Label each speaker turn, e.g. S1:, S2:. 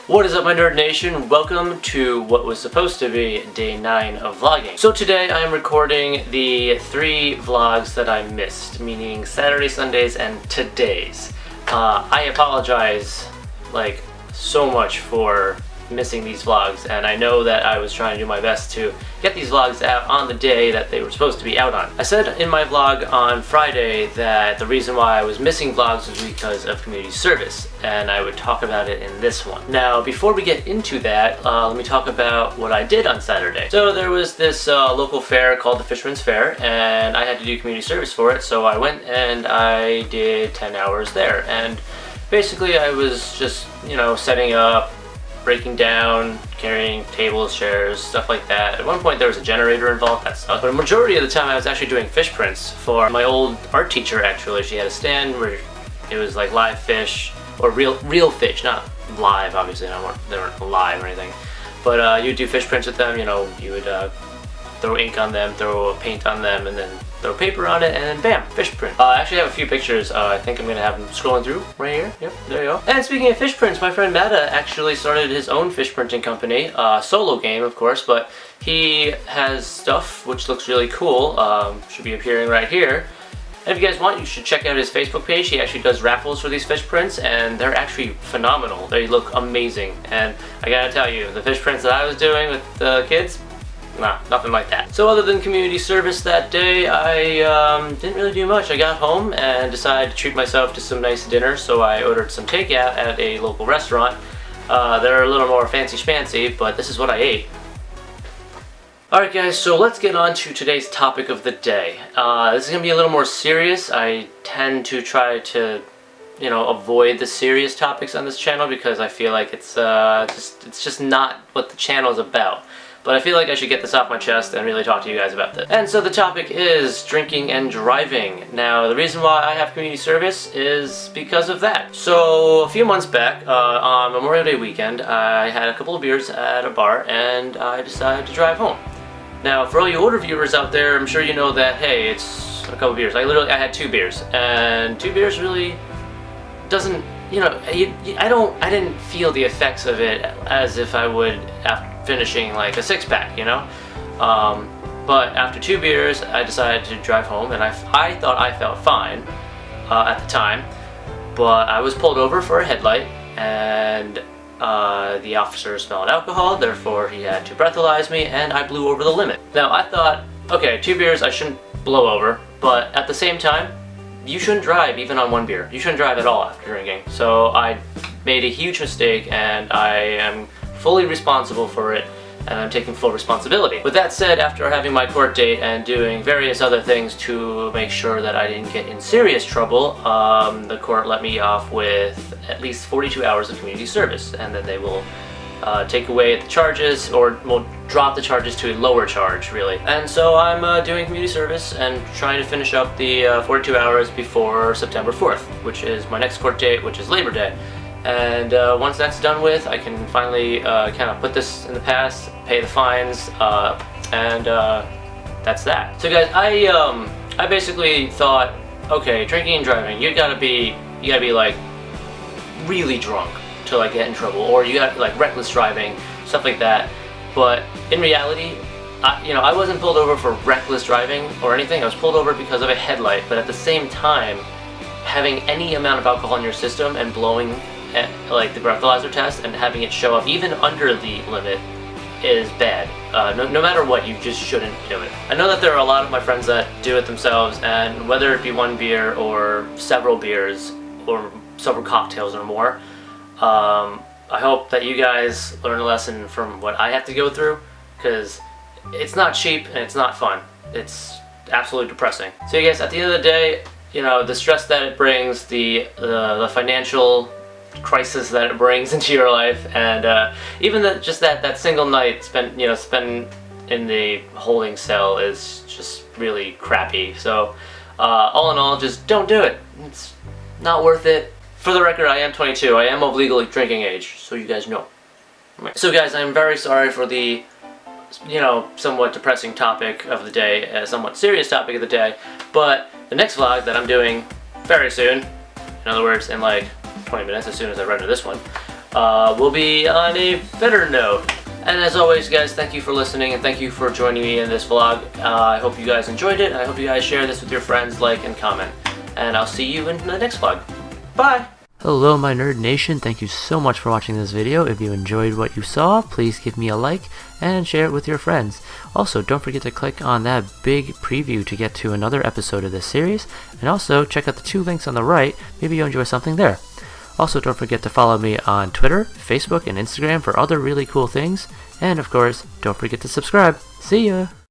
S1: What is up, my Nerd Nation? Welcome to what was supposed to be day 9 of vlogging. So today I am recording the 3 vlogs that I missed, meaning Saturday, Sundays, and today's. I apologize so much for missing these vlogs, and I know that I was trying to do my best to get these vlogs out on the day that they were supposed to be out on. I said in my vlog on Friday that the reason why I was missing vlogs was because of community service, and I would talk about it in this one. Now, before we get into that, let me talk about what I did on Saturday. So there was this local fair called the Fisherman's Fair, and I had to do community service for it, so I went and I did 10 hours there. And basically I was just, setting up, breaking down, carrying tables, chairs, stuff like that. At one point there was a generator involved, that sucked. But a majority of the time I was actually doing fish prints for my old art teacher, actually. She had a stand where it was like live fish, or real fish, not live, obviously, they weren't live or anything. But you'd do fish prints with them, you would throw ink on them, throw paint on them, and then throw paper on it, and then bam, fish print. I actually have a few pictures. I think I'm gonna have them scrolling through right here. Yep, there you go. And speaking of fish prints, my friend Mata actually started his own fish printing company. Solo game, of course, but he has stuff which looks really cool. Should be appearing right here. And if you guys want, you should check out his Facebook page. He actually does raffles for these fish prints, and they're actually phenomenal. They look amazing. And I gotta tell you, the fish prints that I was doing with the kids, nah, nothing like that. So other than community service that day, I didn't really do much. I got home and decided to treat myself to some nice dinner, so I ordered some takeout at a local restaurant. They're a little more fancy schmancy, but this is what I ate. Alright guys, so let's get on to today's topic of the day. This is going to be a little more serious. I tend to try to avoid the serious topics on this channel because I feel like it's just not what the channel is about. But I feel like I should get this off my chest and really talk to you guys about this. And so the topic is drinking and driving. Now, the reason why I have community service is because of that. So a few months back, on Memorial Day weekend, I had a couple of beers at a bar and I decided to drive home. Now, for all you older viewers out there, I'm sure you know that, hey, it's a couple of beers. I had 2 beers, and 2 beers really doesn't, I didn't feel the effects of it as if I would after finishing like a 6-pack, but after 2 beers I decided to drive home, and I thought I felt fine at the time, but I was pulled over for a headlight, and the officer smelled alcohol, therefore he had to breathalyze me, and I blew over the limit. Now I thought, okay, 2 beers, I shouldn't blow over, but at the same time, you shouldn't drive even on 1 beer. You shouldn't drive at all after drinking. So I made a huge mistake, and I am fully responsible for it, and I'm taking full responsibility. With that said, after having my court date and doing various other things to make sure that I didn't get in serious trouble, the court let me off with at least 42 hours of community service, and then they will take away the charges, or will drop the charges to a lower charge, really. And so I'm doing community service and trying to finish up the 42 hours before September 4th, which is my next court date, which is Labor Day. And once that's done with, I can finally kind of put this in the past, pay the fines, and that's that. So guys, I basically thought, okay, drinking and driving, you gotta be like really drunk to like get in trouble, or you got like reckless driving, stuff like that. But in reality, I wasn't pulled over for reckless driving or anything. I was pulled over because of a headlight. But at the same time, having any amount of alcohol in your system and blowing at, like, the breathalyzer test and having it show up even under the limit is bad. No matter what, you just shouldn't do it. I know that there are a lot of my friends that do it themselves, and whether it be 1 beer or several beers or several cocktails or more, I hope that you guys learn a lesson from what I have to go through, because it's not cheap and it's not fun. It's absolutely depressing. So you guys, at the end of the day, the stress that it brings, the financial crisis that it brings into your life, and even that single night spent in the holding cell is just really crappy. So all in all, just don't do it. It's not worth it. For the record, I am 22. I am of legal drinking age, so you guys know. So guys, I'm very sorry for the somewhat depressing topic of the day, a somewhat serious topic of the day, but the next vlog that I'm doing very soon, in other words, in like 20 minutes, as soon as I render this one, we'll be on a better note. And as always, guys, thank you for listening and thank you for joining me in this vlog. I hope you guys enjoyed it. I hope you guys share this with your friends, like, and comment. And I'll see you in the next vlog. Bye! Hello, my Nerd Nation. Thank you so much for watching this video. If you enjoyed what you saw, please give me a like and share it with your friends. Also, don't forget to click on that big preview to get to another episode of this series. And also, check out the 2 links on the right. Maybe you'll enjoy something there. Also, don't forget to follow me on Twitter, Facebook, and Instagram for other really cool things. And of course, don't forget to subscribe. See ya!